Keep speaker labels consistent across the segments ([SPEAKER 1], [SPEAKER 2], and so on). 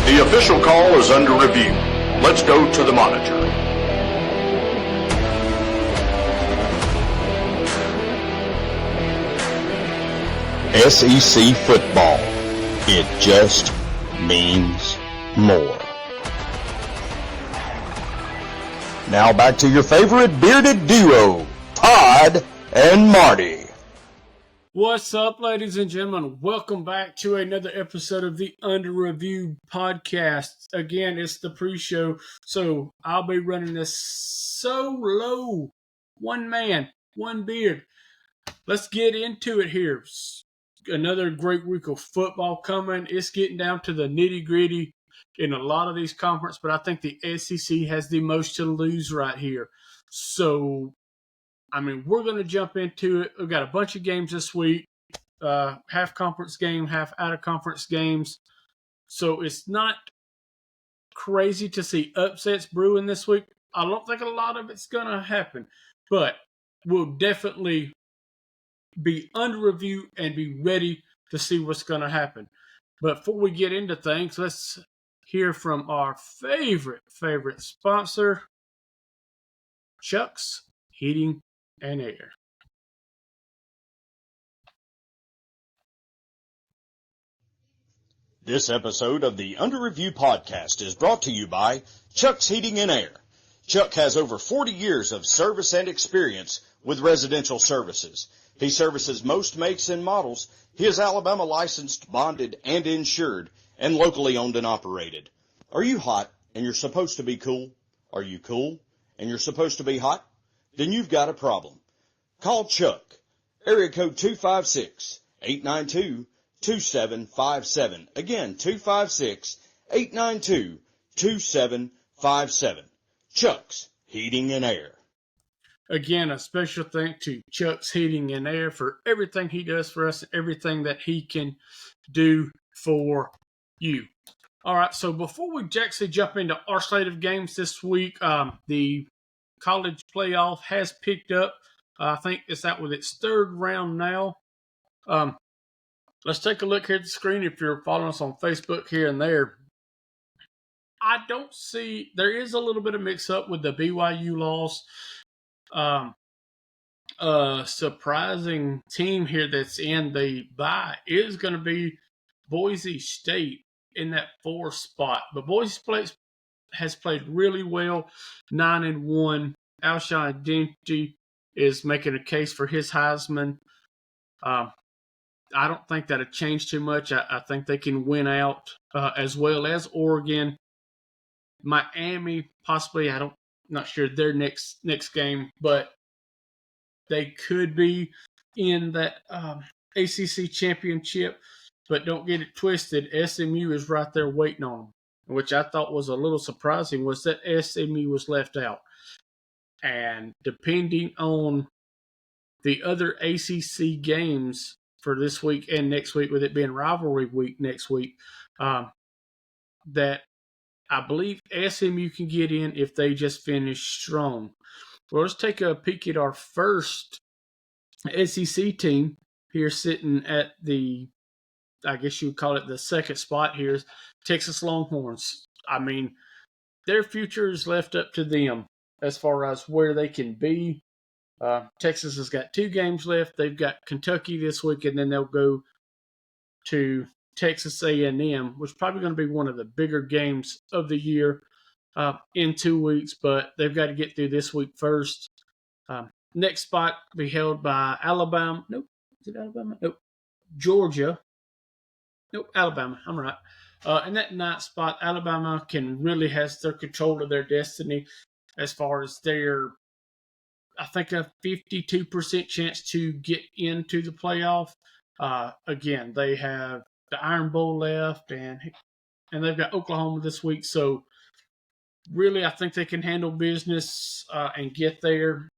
[SPEAKER 1] The official call is under review. Let's go to the monitor.
[SPEAKER 2] SEC football. It just means more. Now back to your favorite bearded duo, Todd and Marty.
[SPEAKER 3] What's up, ladies and gentlemen? Welcome back to another episode of the Under Review podcast. Again, it's the pre-show, so I'll be running this solo. One man, one beard. Let's get into it here. Another great week of football coming. It's getting down to the nitty-gritty in a lot of these conferences, but I think the SEC has the most to lose right here. So, we're going to jump into it. We've got a bunch of games this week, half conference game, half out of conference games. So it's not crazy to see upsets brewing this week. I don't think a lot of it's going to happen, but we'll definitely be under review and be ready to see what's going to happen. But before we get into things, let's hear from our favorite sponsor, Chuck's Heating and Air.
[SPEAKER 2] This episode of the Under Review podcast is brought to you by Chuck's Heating and Air. Chuck has over 40 years of service and experience with residential services. He services most makes and models. He is Alabama licensed, bonded, and insured, and locally owned and operated. Are you hot and you're supposed to be cool? Are you cool and you're supposed to be hot? Then you've got a problem. Call Chuck. Area code 256-892-2757. Again, 256-892-2757. Chuck's Heating and Air.
[SPEAKER 3] Again, a special thank to Chuck's Heating and Air for everything he does for us, everything that he can do for you. All right, so before we actually jump into our slate of games this week, the college playoff has picked up. I think it's out with its third round now. Let's take a look here at the screen if you're following us on Facebook here and there. I don't see, there is a little bit of mix up with the BYU loss. Surprising team here that's in the bye is going to be Boise State in that 4th spot. But Boise State has played really well, 9-1. Alshon Jeffery is making a case for his Heisman. I don't think that'll change too much. I think they can win out as well as Oregon. Miami, possibly, not sure their next game, but they could be in that ACC championship. But don't get it twisted, SMU is right there waiting on them, which I thought was a little surprising, was that SMU was left out. And depending on the other ACC games for this week and next week, with it being rivalry week next week, that I believe SMU can get in if they just finish strong. Well, let's take a peek at our first SEC team here sitting at the, I guess you would call it the second spot here, Texas Longhorns. Their future is left up to them as far as where they can be. Texas has got 2 games left. They've got Kentucky this week, and then they'll go to Texas A&M, which is probably going to be one of the bigger games of the year in 2 weeks, but they've got to get through this week first. Next spot will be held by Alabama. Nope. Is it Alabama? Nope. Georgia. Nope, Alabama. I'm right. In that 9th spot, Alabama has their control of their destiny as far as their, I think, a 52% chance to get into the playoff. Again, they have the Iron Bowl left, and they've got Oklahoma this week. So, really, I think they can handle business and get there.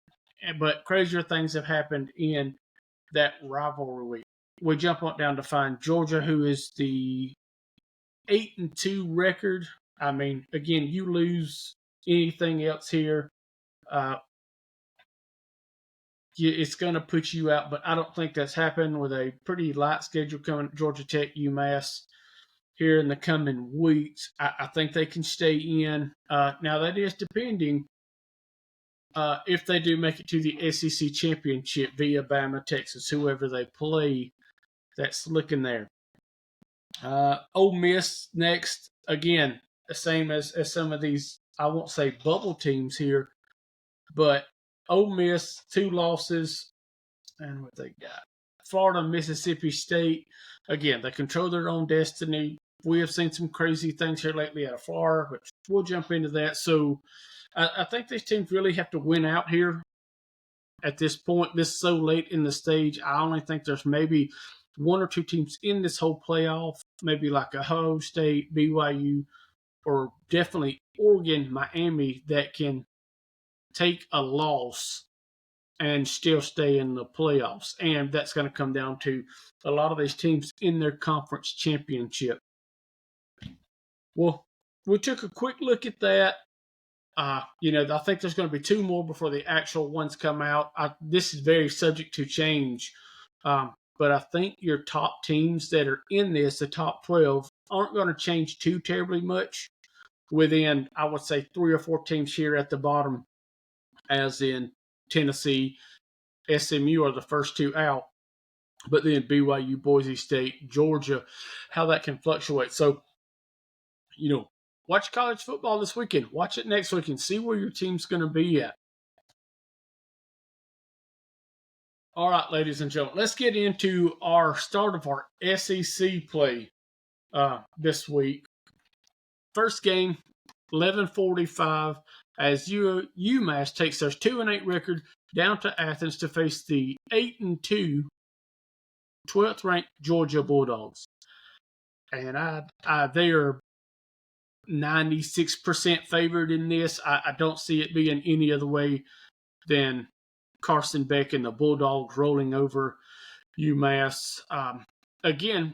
[SPEAKER 3] But crazier things have happened in that rivalry week. We jump on down to find Georgia, who is the 8-2 record. Again, you lose anything else here, it's going to put you out. But I don't think that's happened with a pretty light schedule coming. Georgia Tech, UMass. here in the coming weeks. I think they can stay in. Now, that is depending if they do make it to the SEC championship via Bama, Texas, whoever they play, that's looking there. Ole Miss next. Again, the same as some of these, I won't say bubble teams here, but Ole Miss, 2 losses, and what they got. Florida, Mississippi State. Again, they control their own destiny. We have seen some crazy things here lately out of Florida, which we'll jump into that. So I think these teams really have to win out here at this point. This is so late in the stage. I only think there's maybe 1 or 2 teams in this whole playoff, maybe like Ohio State, BYU, or definitely Oregon, Miami, that can take a loss and still stay in the playoffs. And that's going to come down to a lot of these teams in their conference championship. Well, we took a quick look at that. I think there's going to be 2 more before the actual ones come out. This is very subject to change. But I think your top teams that are in this, the top 12, aren't going to change too terribly much within, I would say, 3 or 4 teams here at the bottom, as in Tennessee, SMU are the first 2 out, but then BYU, Boise State, Georgia, how that can fluctuate. So, watch college football this weekend. Watch it next weekend. See where your team's going to be at. All right, ladies and gentlemen, let's get into our start of our SEC play this week. First game, 11:45, as UMass takes their 2-8 record down to Athens to face the 8-2 12th ranked Georgia Bulldogs. And they are 96% favored in this. I don't see it being any other way than Carson Beck and the Bulldogs rolling over UMass. Again,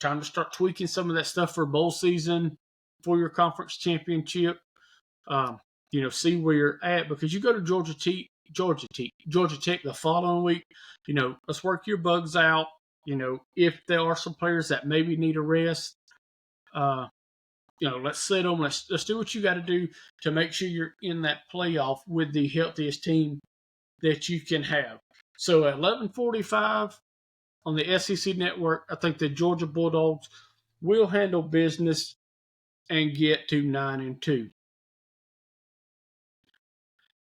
[SPEAKER 3] time to start tweaking some of that stuff for bowl season, for your conference championship. See where you're at, because you go to Georgia Tech the following week. Let's work your bugs out. If there are some players that maybe need a rest, let's sit them. Let's do what you got to do to make sure you're in that playoff with the healthiest team that you can have. So at 11:45 on the SEC network, I think the Georgia Bulldogs will handle business and get to 9-2.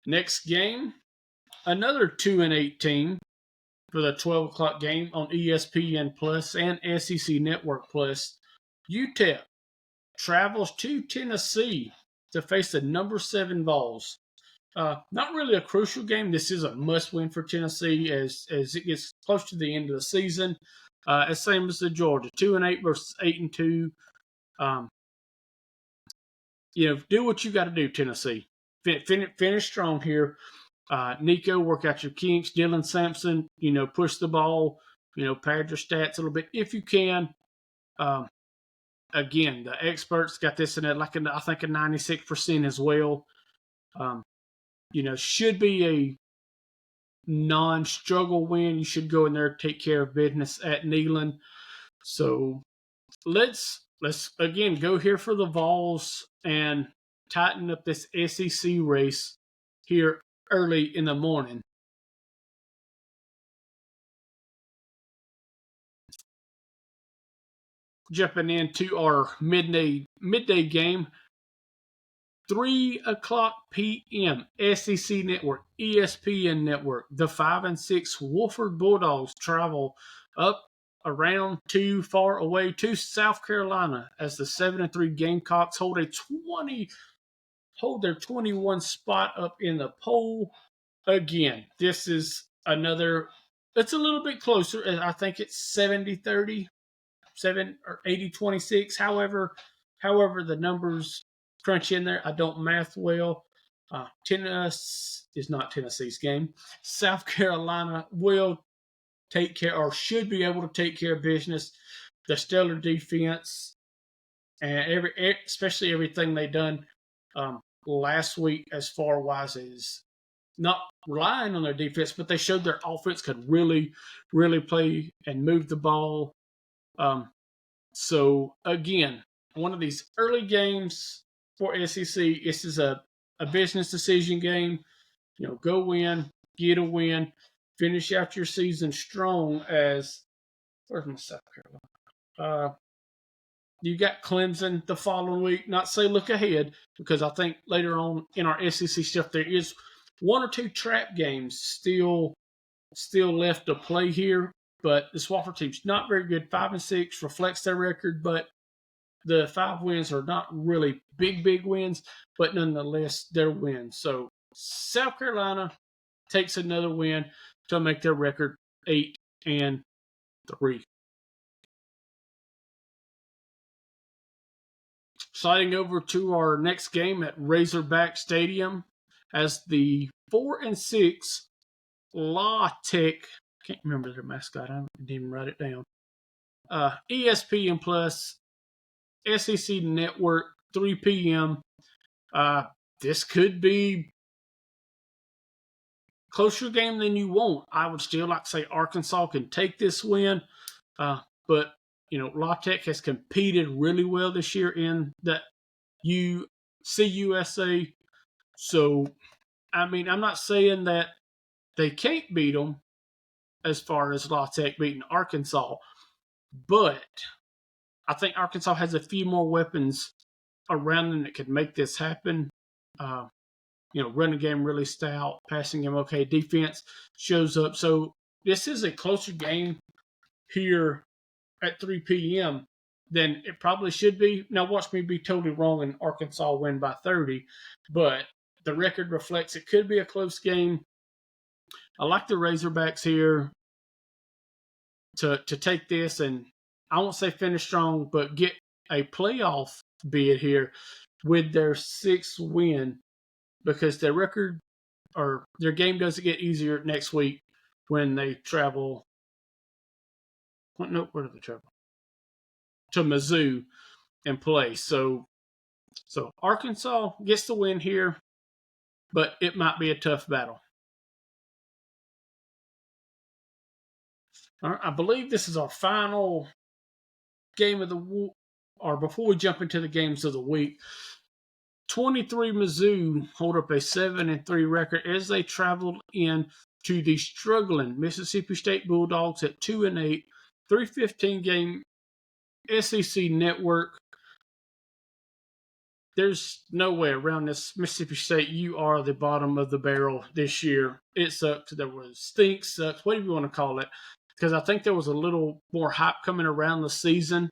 [SPEAKER 3] Next game, another 2-8 team for the 12 o'clock game on ESPN Plus and SEC Network Plus. UTEP travels to Tennessee to face the number 7 Vols. Not really a crucial game. This is a must-win for Tennessee as it gets close to the end of the season. Same as the Georgia, 2-8 versus 8-2. Do what you got to do, Tennessee. Finish strong here. Nico, work out your kinks. Dylan Sampson, push the ball. Pad your stats a little bit if you can. Again, the experts got this in at I think a 96% as well. Should be a non-struggle win. You should go in there, take care of business at Neyland. So let's again go here for the Vols and tighten up this SEC race here early in the morning. Jumping into our midday game, 3 o'clock p.m. SEC Network, ESPN Network. The 5-6 Wofford Bulldogs travel up around too far away to South Carolina as the 7-3 Gamecocks hold their 21 spot up in the poll. Again, this is another. It's a little bit closer. I think it's 70-30. 7 or 80-26. However the numbers crunch in there, I don't math well. Tennessee is not Tennessee's game. South Carolina will take care, or should be able to take care of business. The stellar defense and especially everything they done last week as far as not relying on their defense, but they showed their offense could really, really play and move the ball. So again, one of these early games for SEC. This is a business decision game. Go win, get a win, finish out your season strong. As where's my South Carolina? You got Clemson the following week. Not say look ahead, because I think later on in our SEC stuff there is one or two trap games still left to play here. But the Swofford team's not very good. 5-6 reflects their record, but the 5 wins are not really big wins, but nonetheless they're wins. So South Carolina takes another win to make their record 8-3. Sliding over to our next game at Razorback Stadium, as the 4-6 La Tech, can't remember their mascot, I didn't even write it down. ESPN Plus, SEC Network, 3 p.m. This could be closer game than you want. I would still like to say Arkansas can take this win, but La Tech has competed really well this year in the CUSA. So, I'm not saying that they can't beat them as far as La Tech beating Arkansas, but I think Arkansas has a few more weapons around them that could make this happen. Running game really stout, passing game okay, defense shows up. So this is a closer game here at 3 p.m. than it probably should be. Now watch me be totally wrong and Arkansas win by 30, but the record reflects it could be a close game. I like the Razorbacks here to take this, and I won't say finish strong, but get a playoff bid here with their 6th win, because their record or their game doesn't get easier next week when they travel. Where do they travel? To Mizzou and play. So Arkansas gets the win here, but it might be a tough battle. All right, I believe this is our final game of the week, or before we jump into the games of the week. 23 Mizzou hold up a 7-3 record as they traveled in to the struggling Mississippi State Bulldogs at 2-8, 3:15 game SEC Network. There's no way around this. Mississippi State, you are the bottom of the barrel this year. It sucks. There was stinks, sucks, whatever you want to call it, because I think there was a little more hype coming around the season.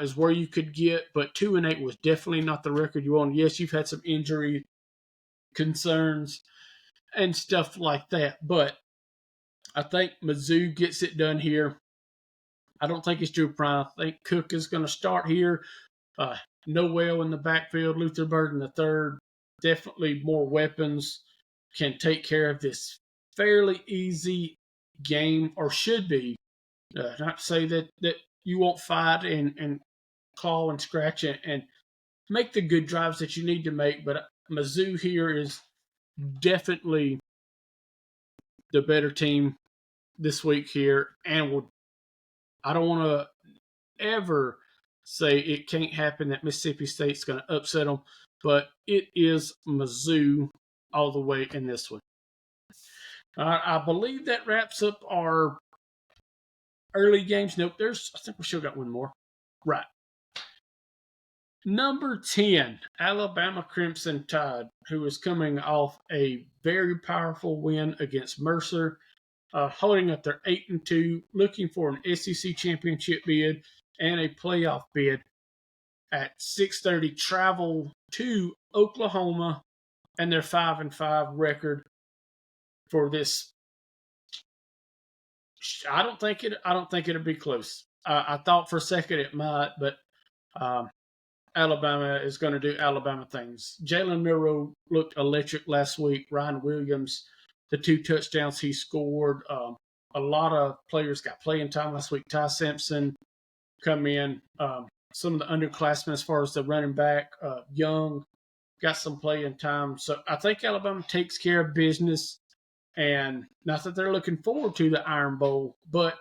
[SPEAKER 3] Is where you could get, but 2-8 was definitely not the record you want. Yes, you've had some injury concerns and stuff like that, but I think Mizzou gets it done here. I don't think it's Drew Prime. I think Cook is going to start here. Noel in the backfield, Luther Burden III, definitely more weapons, can take care of this fairly easy game, or should be. Not to say that you won't fight and claw and scratch and make the good drives that you need to make, but Mizzou here is definitely the better team this week here, and I don't want to ever say it can't happen that Mississippi State's going to upset them, but it is Mizzou all the way in this one. I believe that wraps up our early games. Nope, I think we still got one more. Right. Number 10, Alabama Crimson Tide, who is coming off a very powerful win against Mercer, holding up their 8-2, looking for an SEC championship bid and a playoff bid. At 6:30, travel to Oklahoma, and their 5-5 record for this. I don't think it'll be close. I thought for a second it might, but Alabama is going to do Alabama things. Jalen Milroe looked electric last week. Ryan Williams, the 2 touchdowns he scored. A lot of players got playing time last week. Ty Simpson come in. Some of the underclassmen as far as the running back, Young, got some playing time. So I think Alabama takes care of business. And not that they're looking forward to the Iron Bowl, but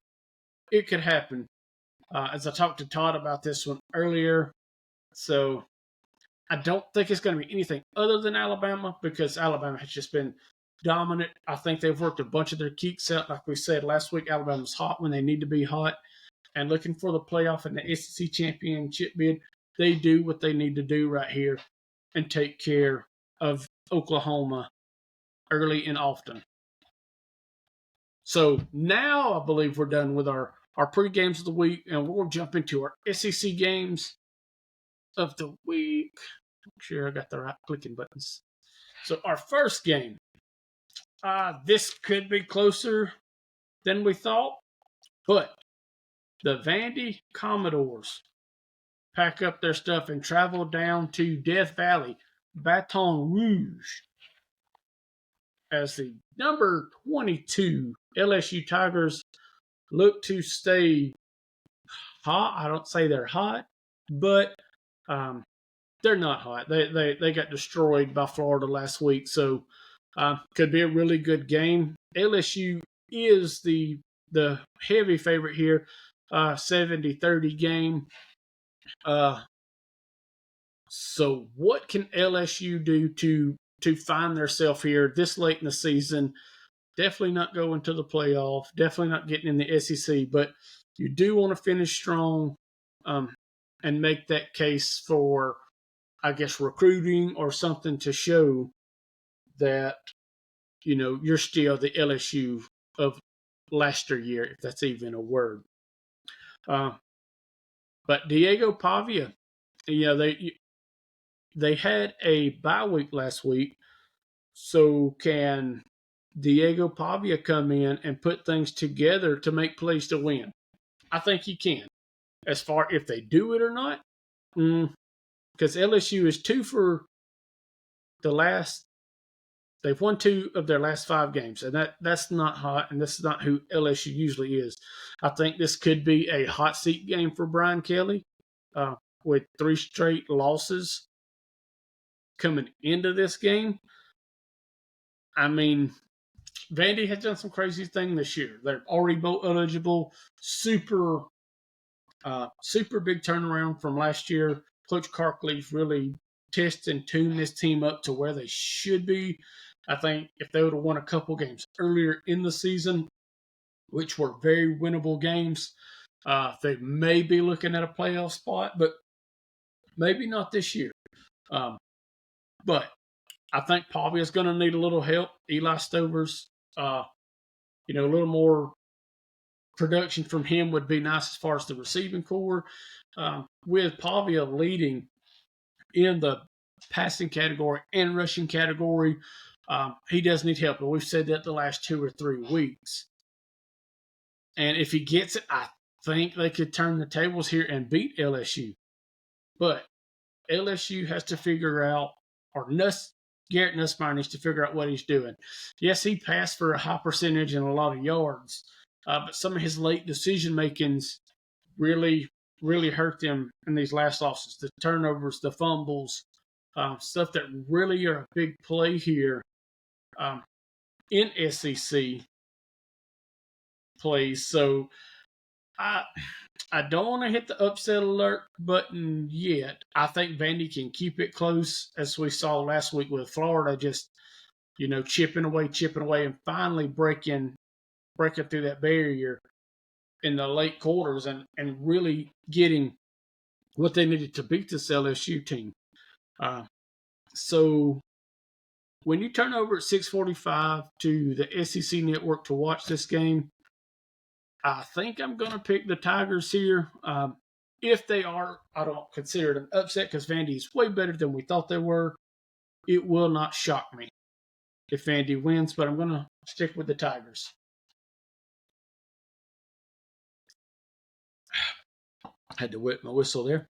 [SPEAKER 3] it could happen. as I talked to Todd about this one earlier. So I don't think it's going to be anything other than Alabama, because Alabama has just been dominant. I think they've worked a bunch of their kinks out. Like we said last week, Alabama's hot when they need to be hot. And looking for the playoff and the SEC championship bid, they do what they need to do right here and take care of Oklahoma early and often. So now I believe we're done with our pre-games of the week, and we'll jump into our SEC games of the week. Make sure I got the right clicking buttons. So our first game, this could be closer than we thought, but the Vandy Commodores pack up their stuff and travel down to Death Valley, Baton Rouge, as the number 22 LSU Tigers look to stay hot. I don't say they're hot, but they're not hot. They got destroyed by Florida last week, so could be a really good game. LSU is the heavy favorite here, 70-30 game. So what can LSU do to find themselves here this late in the season? Definitely not going to the playoff. Definitely not getting in the SEC. But you do want to finish strong and make that case for, I guess, recruiting or something to show that, you're still the LSU of last year, if that's even a word. But Diego Pavia, they had a bye week last week. So can Diego Pavia come in and put things together to make plays to win? I think he can. As far if they do it or not, because LSU is 2 for the last. They've won 2 of their last 5 games, and that's not hot, and this is not who LSU usually is. I think this could be a hot seat game for Brian Kelly, with 3 straight losses coming into this game. I mean, Vandy has done some crazy thing this year. They're already bowl eligible. Super big turnaround from last year. Coach Karkley's really tested and tuned this team up to where they should be. I think if they would have won a couple games earlier in the season, which were very winnable games, they may be looking at a playoff spot, but maybe not this year. But I think Pavia is going to need a little help. Eli Stover's, a little more production from him would be nice as far as the receiving core. With Pavia leading in the passing category and rushing category, he does need help. And we've said that the last 2 or 3 weeks. And if he gets it, I think they could turn the tables here and beat LSU. But LSU has to figure out, or Garrett Nussmeier needs to figure out what he's doing. Yes, he passed for a high percentage and a lot of yards, but some of his late decision makings really, really hurt them in these last losses. The turnovers, the fumbles, stuff that really are a big play here in SEC plays. So I don't want to hit the upset alert button yet. I think Vandy can keep it close, as we saw last week with Florida, just, chipping away, and finally breaking through that barrier in the late quarters and really getting what they needed to beat this LSU team. So when you turn over at 6:45 to the SEC Network to watch this game, I think I'm going to pick the Tigers here. If they are, I don't consider it an upset because Vandy is way better than we thought they were. It will not shock me if Vandy wins, but I'm going to stick with the Tigers. Had to whip my whistle there.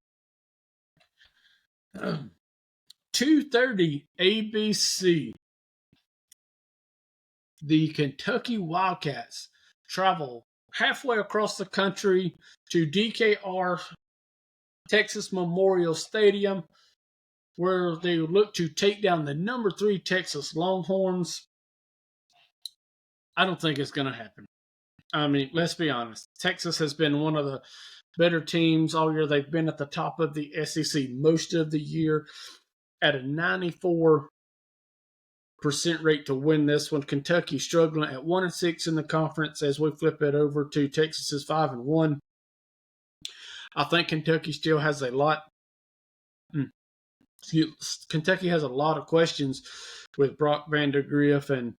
[SPEAKER 3] 2:30 ABC. The Kentucky Wildcats travel halfway across the country to DKR Texas Memorial Stadium, where they look to take down the number 3 Texas Longhorns. I don't think it's going to happen. I mean, let's be honest. Texas has been one of better teams all year. They've been at the top of the SEC most of the year at a 94% rate to win this one. Kentucky struggling at 1-6 in the conference as we flip it over to Texas's 5-1. I think Kentucky still has a lot. Kentucky has a lot of questions with Brock Vandegrift and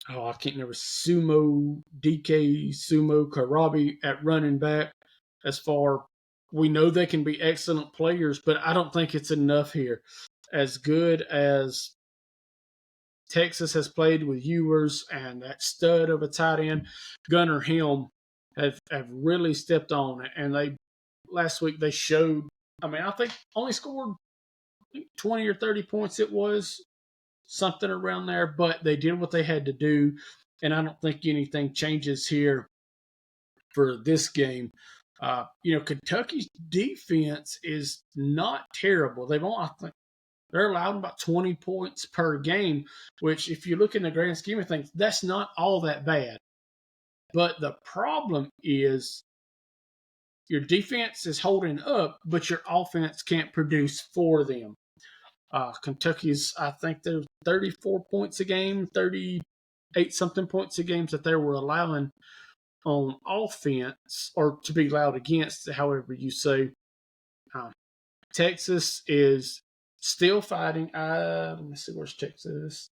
[SPEAKER 3] I can't remember Sumo Karabi at running back. As far we know they can be excellent players, but I don't think it's enough here. As good as Texas has played with Ewers and that stud of a tight end, Gunnar Helm, have really stepped on it. And last week they showed. I think only scored 20 or 30 points. It was something around there, but they did what they had to do, and I don't think anything changes here for this game. Kentucky's defense is not terrible. I think they're allowed about 20 points per game, which if you look in the grand scheme of things, that's not all that bad. But the problem is your defense is holding up, but your offense can't produce for them. Kentucky's, I think they're 34 points a game, 38-something points a game that they were allowing on offense, or to be allowed against, however you say. Texas is still fighting. Let me see, where's Texas?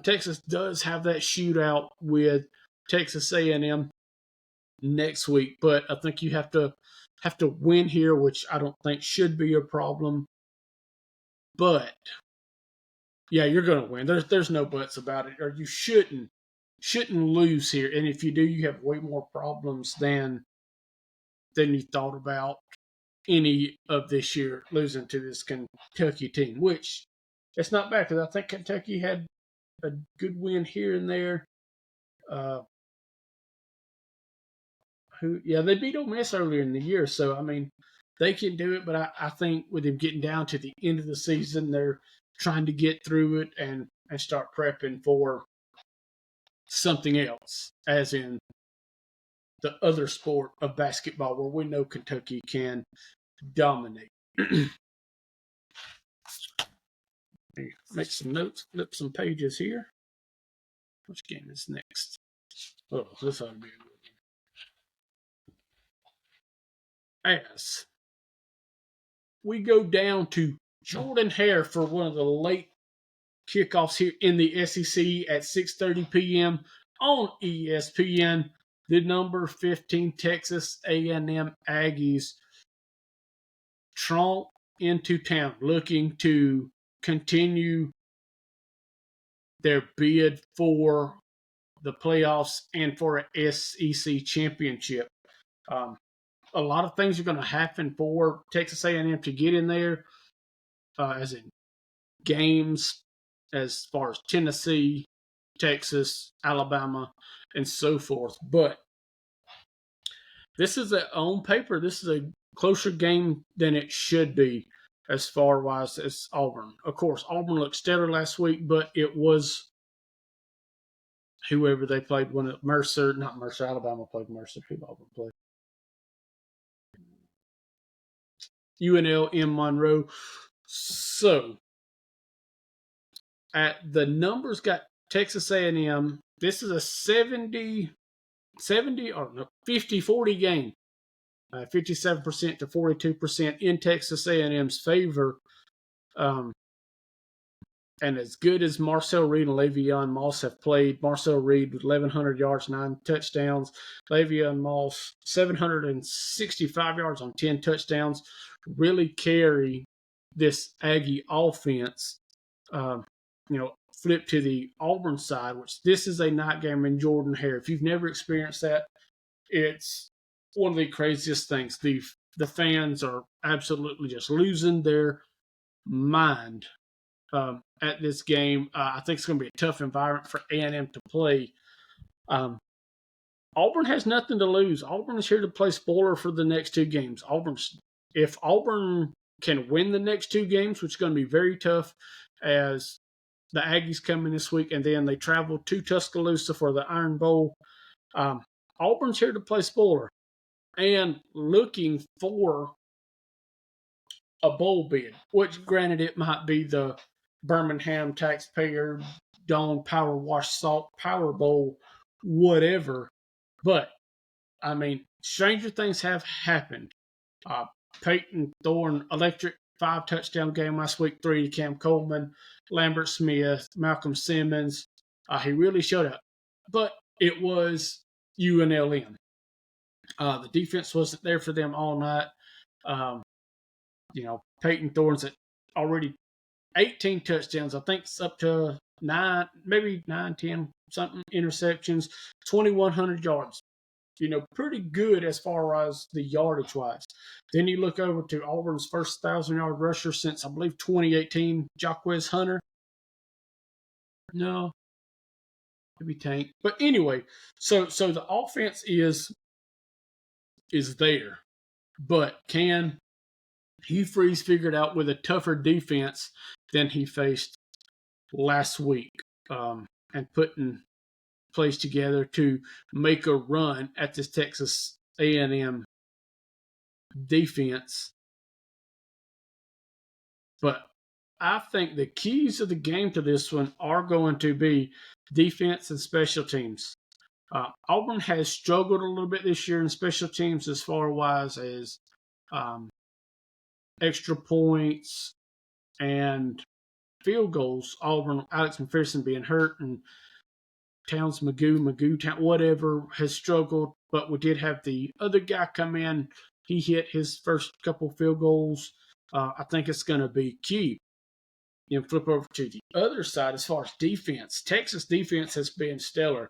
[SPEAKER 3] Texas does have that shootout with Texas A&M next week, but I think you have to win here, which I don't think should be a problem. But yeah, you're going to win. There's no buts about it. Or you shouldn't lose here. And if you do, you have way more problems than you thought about any of this year losing to this Kentucky team, which it's not bad because I think Kentucky had a good win here and there. They beat Ole Miss earlier in the year, so they can do it, but I think with them getting down to the end of the season, they're trying to get through it and start prepping for something else, as in the other sport of basketball, where we know Kentucky can dominate. Make some notes, flip some pages here. Which game is next? Oh, this ought to be a good one. As we go down to Jordan Hare for one of the late kickoffs here in the SEC at 6:30 p.m. on ESPN. The number 15 Texas A&M Aggies tromp into town, looking to continue their bid for the playoffs and for an SEC championship. A lot of things are going to happen for Texas A&M to get in there, as in games as far as Tennessee, Texas, Alabama, and so forth. But this is on paper, this is a closer game than it should be as far as Auburn. Of course, Auburn looked stellar last week, but it was whoever they played when Alabama played Mercer. Who Auburn played? UNL in Monroe. So, at the numbers got Texas A&M. This is a 50-40 game. 57% to 42% in Texas A&M's favor. And as good as Marcel Reed and Le'Veon Moss have played, Marcel Reed with 1,100 yards, 9 touchdowns. Le'Veon Moss, 765 yards on 10 touchdowns, really carry this Aggie offense. Flip to the Auburn side, which this is a night game in Jordan Hare. If you've never experienced that, it's one of the craziest things. The fans are absolutely just losing their mind at this game. I think it's going to be a tough environment for A&M to play. Auburn has nothing to lose. Auburn is here to play spoiler for the next two games. If Auburn can win the next two games, which is going to be very tough, as the Aggies come in this week, and then they travel to Tuscaloosa for the Iron Bowl. Auburn's here to play spoiler. and looking for a bowl bid, which granted it might be the Birmingham taxpayer Dawn Power Wash Salt Power Bowl, whatever. But I mean, stranger things have happened. Uh, Peyton Thorne, electric 5 touchdown game last week, 3 to Cam Coleman, Lambert Smith, Malcolm Simmons. He really showed up. But it was UNLM. The defense wasn't there for them all night. Peyton Thorne's at already 18 touchdowns. I think it's up to 9, maybe 9, 10 something interceptions, 2,100 yards. Pretty good as far as the yardage wise. Then you look over to Auburn's first 1,000-yard rusher since, I believe, 2018, Jaquez Hunter. No, maybe Tank. But anyway, so the offense is there. But can Hugh Freeze figure it out with a tougher defense than he faced last week, and putting plays together to make a run at this Texas A&M defense. But I think the keys of the game to this one are going to be defense and special teams. Auburn has struggled a little bit this year in special teams as far as extra points and field goals. Auburn, Alex McPherson being hurt, and Towns, Magoo, whatever, has struggled. But we did have the other guy come in. He hit his first couple field goals. I think it's going to be key. Flip over to the other side as far as defense. Texas defense has been stellar.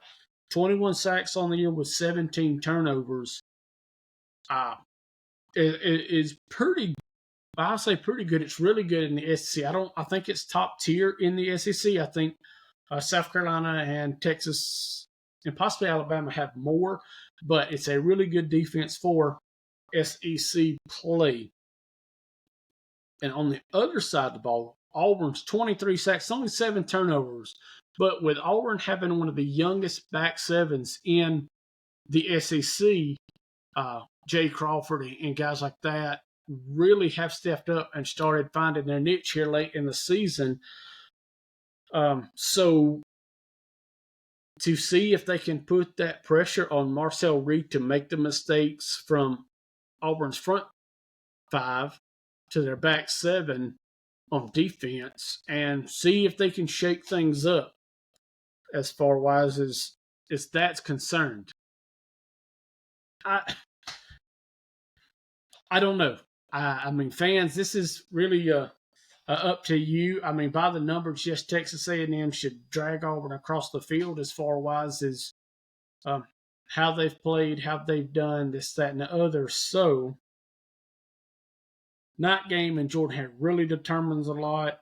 [SPEAKER 3] 21 sacks on the year with 17 turnovers. It is pretty. I'll say pretty good. It's really good in the SEC. I think it's top tier in the SEC. I think South Carolina and Texas and possibly Alabama have more, but it's a really good defense for SEC play. And on the other side of the ball, Auburn's 23 sacks, only 7 turnovers. But with Auburn having one of the youngest back sevens in the SEC, Jay Crawford and guys like that really have stepped up and started finding their niche here late in the season. So to see if they can put that pressure on Marcel Reed to make the mistakes from Auburn's front 5 to their back 7 on defense, and see if they can shake things up as far as that's concerned. I don't know. I mean, fans, this is really up to you. I mean, by the numbers, yes, Texas A&M should drag Auburn across the field as far as how they've played, how they've done this, that, and the other. So, night game in Jordan really determines a lot.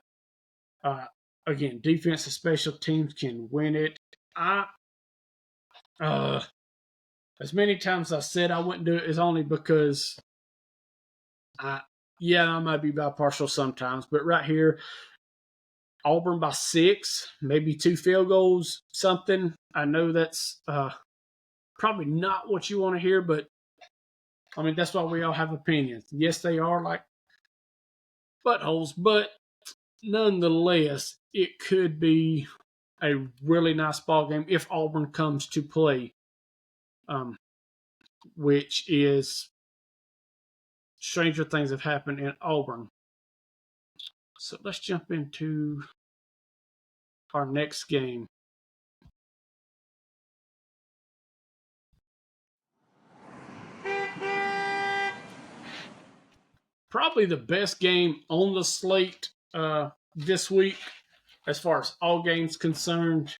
[SPEAKER 3] Again, defense and special teams can win it. As many times as I said I wouldn't do it is only because I might be partial sometimes, but right here, Auburn by 6, maybe 2 field goals, something. I know that's probably not what you want to hear, but I mean, that's why we all have opinions. Yes, they are like buttholes, but nonetheless, it could be a really nice ball game if Auburn comes to play, which is stranger things have happened in Auburn. So let's jump into our next game. Probably the best game on the slate this week, as far as all games concerned.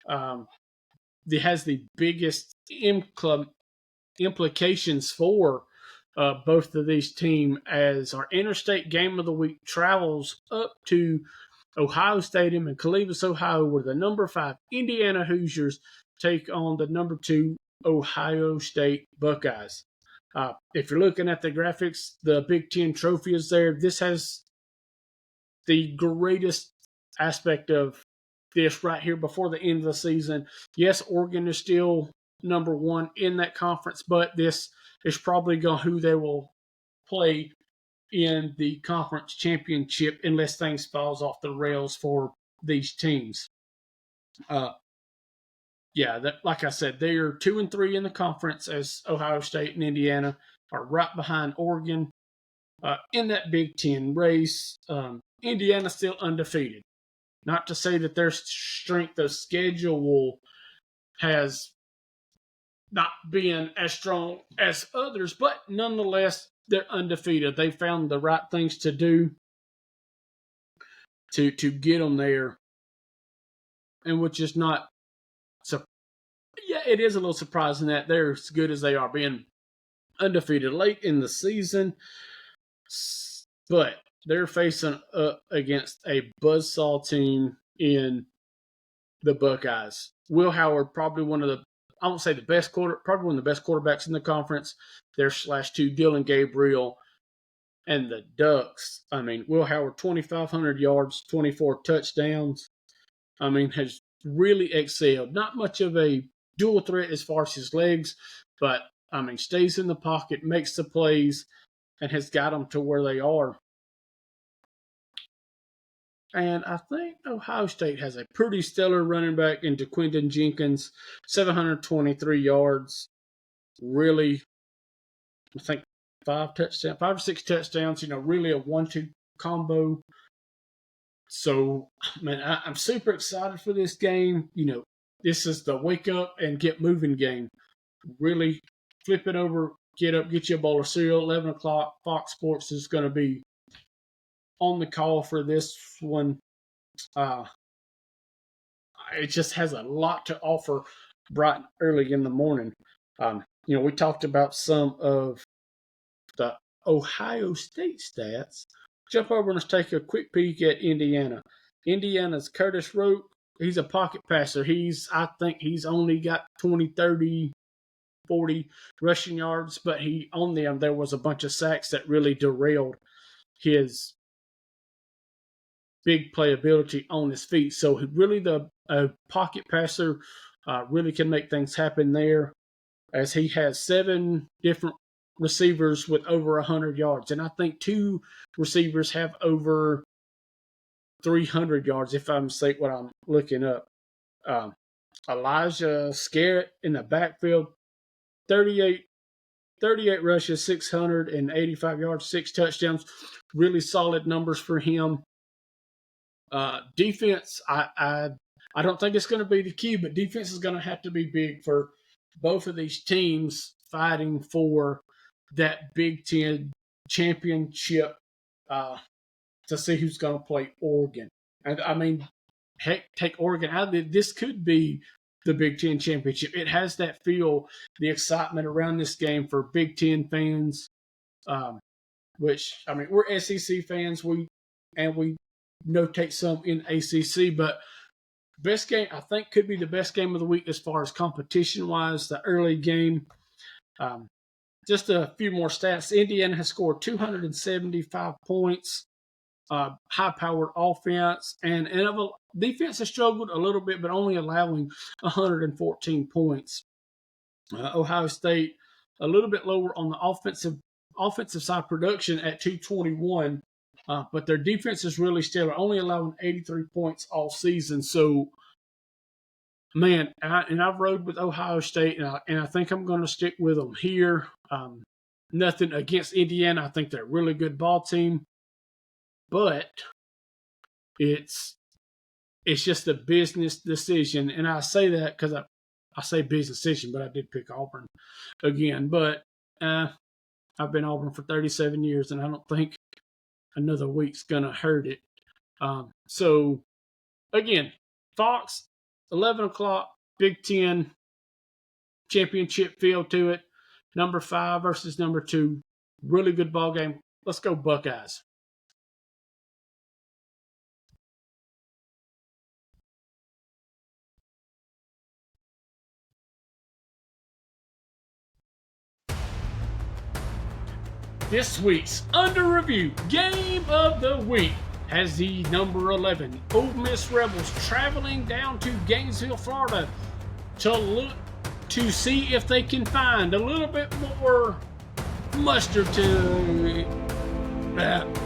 [SPEAKER 3] It has the biggest implications for both of these teams, as our interstate game of the week travels up to Ohio Stadium in Columbus, Ohio, where the number 5 Indiana Hoosiers take on the number 2 Ohio State Buckeyes. If you're looking at the graphics, the Big Ten trophy is there. This has the greatest aspect of this right here before the end of the season. Yes, Oregon is still number 1 in that conference, but this is probably who they will play in the conference championship unless things falls off the rails for these teams. Like I said, they are 2-3 in the conference, as Ohio State and Indiana are right behind Oregon in that Big Ten race. Indiana's still undefeated. Not to say that their strength of schedule has not been as strong as others, but nonetheless, they're undefeated. They found the right things to do to get them there, and which is not so. Yeah, it is a little surprising that they're as good as they are, being undefeated late in the season, but they're facing up against a buzzsaw team in the Buckeyes. Will Howard, probably one of the, I won't say the best probably one of the best quarterbacks in the conference. They're /2 Dylan Gabriel and the Ducks. I mean, Will Howard, 2,500 yards, 24 touchdowns. I mean, has really excelled. Not much of a dual threat as far as his legs, but I mean, stays in the pocket, makes the plays, and has got them to where they are. And I think Ohio State has a pretty stellar running back in Quinton Jenkins, 723 yards. Really, I think 5 or 6 touchdowns. Really a 1-2 combo. So, man, I'm super excited for this game. This is the wake up and get moving game. Really flip it over, get up, get you a bowl of cereal. 11 o'clock, Fox Sports is going to be on the call for this one. It just has a lot to offer bright and early in the morning. We talked about some of the Ohio State stats. Jump over and let's take a quick peek at Indiana. Indiana's Curtis Rote, he's a pocket passer. I think he's only got 20, 30, 40 rushing yards, but there was a bunch of sacks that really derailed his big playability on his feet. So really the pocket passer really can make things happen there, as he has 7 different receivers with over 100 yards. And I think 2 receivers have over 300 yards, if I mistake what I'm looking up. Elijah Scarrett in the backfield, 38 rushes, 685 yards, 6 touchdowns. Really solid numbers for him. Defense, I don't think it's going to be the key, but defense is going to have to be big for both of these teams fighting for that Big Ten championship to see who's going to play Oregon. And I mean, heck, take Oregon out of it. This could be the Big Ten championship. It has that feel, the excitement around this game for Big Ten fans, which, I mean, we're SEC fans. We notate some in ACC, but best game, I think, could be the best game of the week as far as competition-wise, the early game. Just a few more stats. Indiana has scored 275 points, high-powered offense, and defense has struggled a little bit, but only allowing 114 points. Ohio State, a little bit lower on the offensive side production at 221, but their defense is really stellar, only allowing 83 points all season. So, man, I've rode with Ohio State, and I think I'm going to stick with them here. Nothing against Indiana. I think they're a really good ball team, but it's just a business decision. And I say that because I say business decision, but I did pick Auburn again. But I've been Auburn for 37 years, and I don't think another week's going to hurt it. So, again, Fox, 11 o'clock, Big Ten championship feel to it. Number 5 versus number 2. Really good ball game. Let's go Buckeyes. This week's Under Review Game of the Week has the number 11 Ole Miss Rebels traveling down to Gainesville, Florida to look to see if they can find a little bit more muster to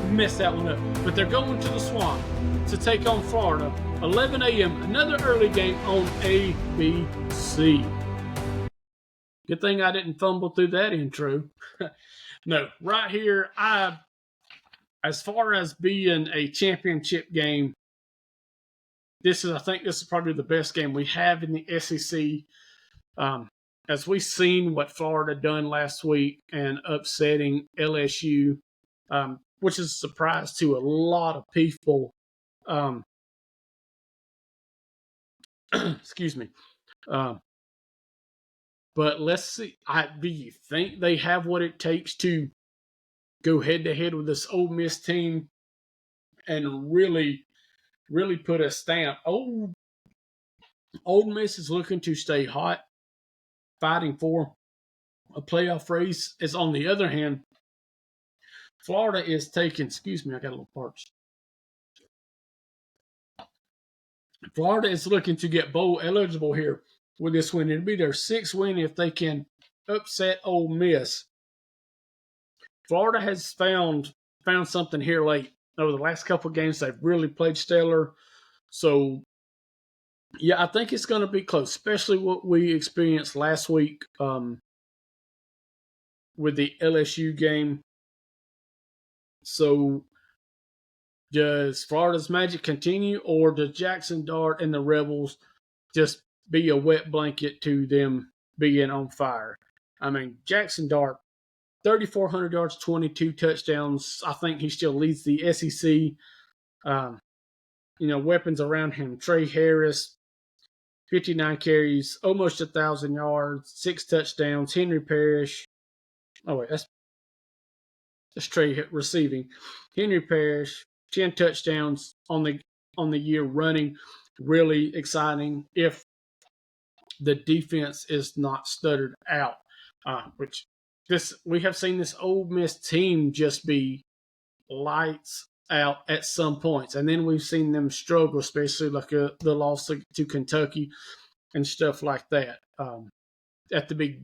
[SPEAKER 3] mess that one up. But they're going to the Swamp to take on Florida. 11 a.m. Another early game on ABC. Good thing I didn't fumble through that intro. No, right here, as far as being a championship game, I think this is probably the best game we have in the SEC. As we've seen what Florida done last week and upsetting LSU, which is a surprise to a lot of people. Excuse me. But let's see. Do you think they have what it takes to go head-to-head with this Ole Miss team and really, really put a stamp? Ole Miss is looking to stay hot, fighting for a playoff race. As on the other hand, Florida is taking, excuse me, I got a little parched. Florida is looking to get bowl eligible here with this win. It'll be their 6th win if they can upset Ole Miss. Florida has found something here late. Over the last couple of games, they've really played stellar. So, yeah, I think it's going to be close, especially what we experienced last week with the LSU game. So, does Florida's magic continue, or does Jackson Dart and the Rebels just be a wet blanket to them being on fire? I mean, Jackson Dart, 3,400 yards, 22 touchdowns. I think he still leads the SEC. Weapons around him. Trey Harris, 59 carries, almost 1,000 yards, 6 touchdowns. Henry Parrish. Oh, wait, that's Trey receiving. Henry Parrish, 10 touchdowns on the year running. Really exciting if the defense is not stuttered out, we have seen this Ole Miss team just be lights out at some points, and then we've seen them struggle, especially like the loss to Kentucky and stuff like that. At the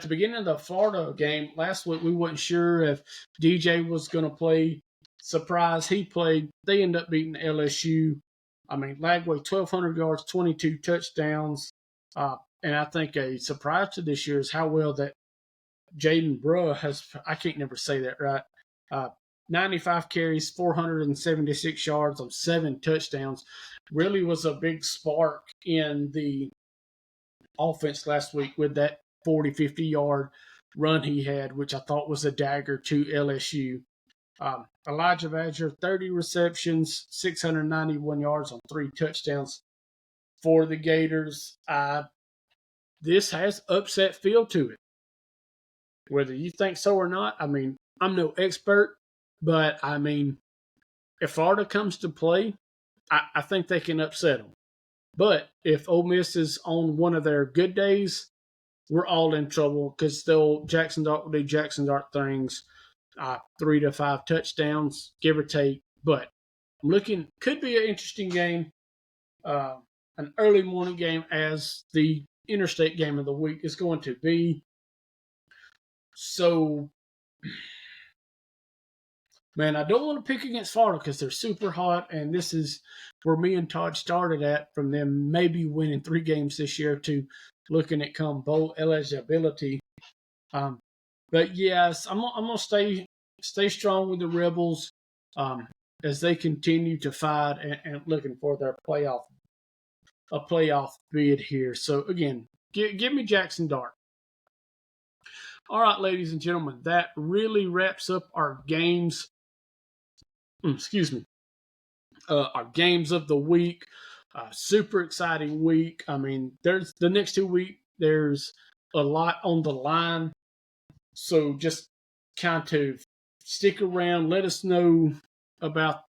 [SPEAKER 3] beginning of the Florida game last week, we weren't sure if DJ was going to play. Surprise, he played. They end up beating LSU. I mean, Lagway, 1,200 yards, 22 touchdowns. And I think a surprise to this year is how well that Jaden Bruh has, I can't never say that right, 95 carries, 476 yards on 7 touchdowns. Really was a big spark in the offense last week with that 40, 50-yard run he had, which I thought was a dagger to LSU. Elijah Badger, 30 receptions, 691 yards on 3 touchdowns for the Gators. This has upset feel to it. Whether you think so or not, I mean, I'm no expert, but I mean, if Florida comes to play, I think they can upset them. But if Ole Miss is on one of their good days, we're all in trouble because Jackson Dart will do Jackson Dart things. 3 to 5 touchdowns, give or take. But I'm looking, could be an interesting game, an early morning game, as the interstate game of the week is going to be. So, man, I don't want to pick against Florida because they're super hot, and this is where me and Todd started at, from them maybe winning 3 games this year to looking at come bowl eligibility. But yes, I'm gonna stay strong with the Rebels as they continue to fight and looking for their playoff bid here. So again, give me Jackson Dart. All right, ladies and gentlemen, that really wraps up our games. Excuse me, our games of the week. Super exciting week. I mean, there's the next 2 weeks. There's a lot on the line. So just kind of stick around. Let us know about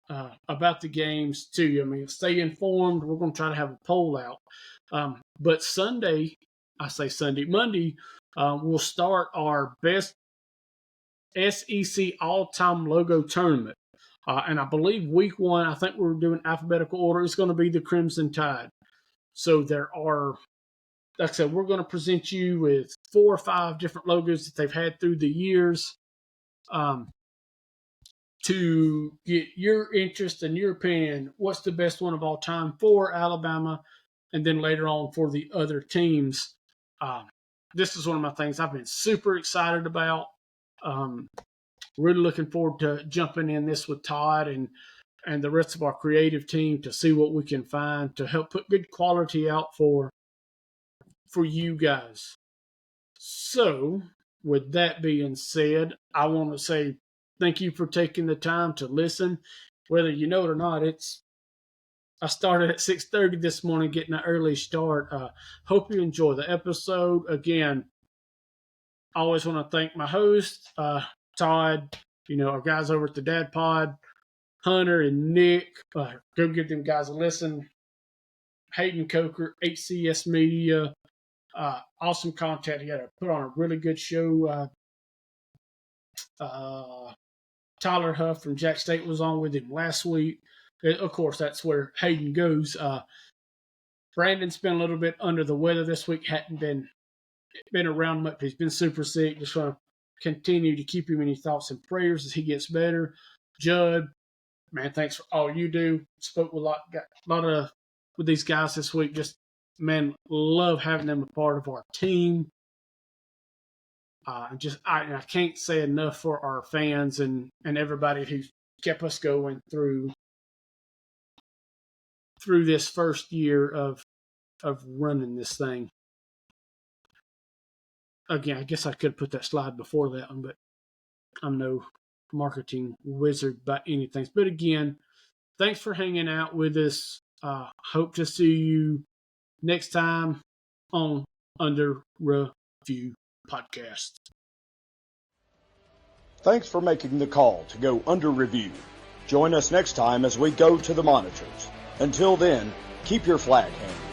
[SPEAKER 3] the games too. I mean, stay informed. We're going to try to have a poll out. But Monday, we'll start our best SEC all-time logo tournament. And I believe week 1, I think we're doing alphabetical order. It's going to be the Crimson Tide. So there are like I said, we're going to present you with 4 or 5 different logos that they've had through the years to get your interest and your opinion. What's the best one of all time for Alabama, and then later on for the other teams. This is one of my things I've been super excited about. Really looking forward to jumping in this with Todd and the rest of our creative team to see what we can find to help put good quality out for you guys. So, with that being said, I want to say thank you for taking the time to listen. Whether you know it or not, I started at 6:30 this morning, getting an early start. Hope you enjoy the episode. Again, I always want to thank my host, Todd, our guys over at the Dadpod, Hunter and Nick. Go give them guys a listen. Hayden Coker, HCS Media. Awesome content. He had to put on a really good show. Tyler Huff from Jack State was on with him last week. Of course, that's where Hayden goes. Brandon's been a little bit under the weather this week. Hadn't been around much. He's been super sick. Just want to continue to keep him in your thoughts and prayers as he gets better. Jud, man, thanks for all you do. Spoke with a lot of with these guys this week. Just, man, love having them a part of our team. I can't say enough for our fans and everybody who's kept us going through this first year of running this thing. Again, I guess I could put that slide before that one, but I'm no marketing wizard by anything. But again, thanks for hanging out with us. Hope to see you next time on Under Review Podcast.
[SPEAKER 2] Thanks for making the call to go under review. Join us next time as we go to the monitors. Until then, keep your flag handy.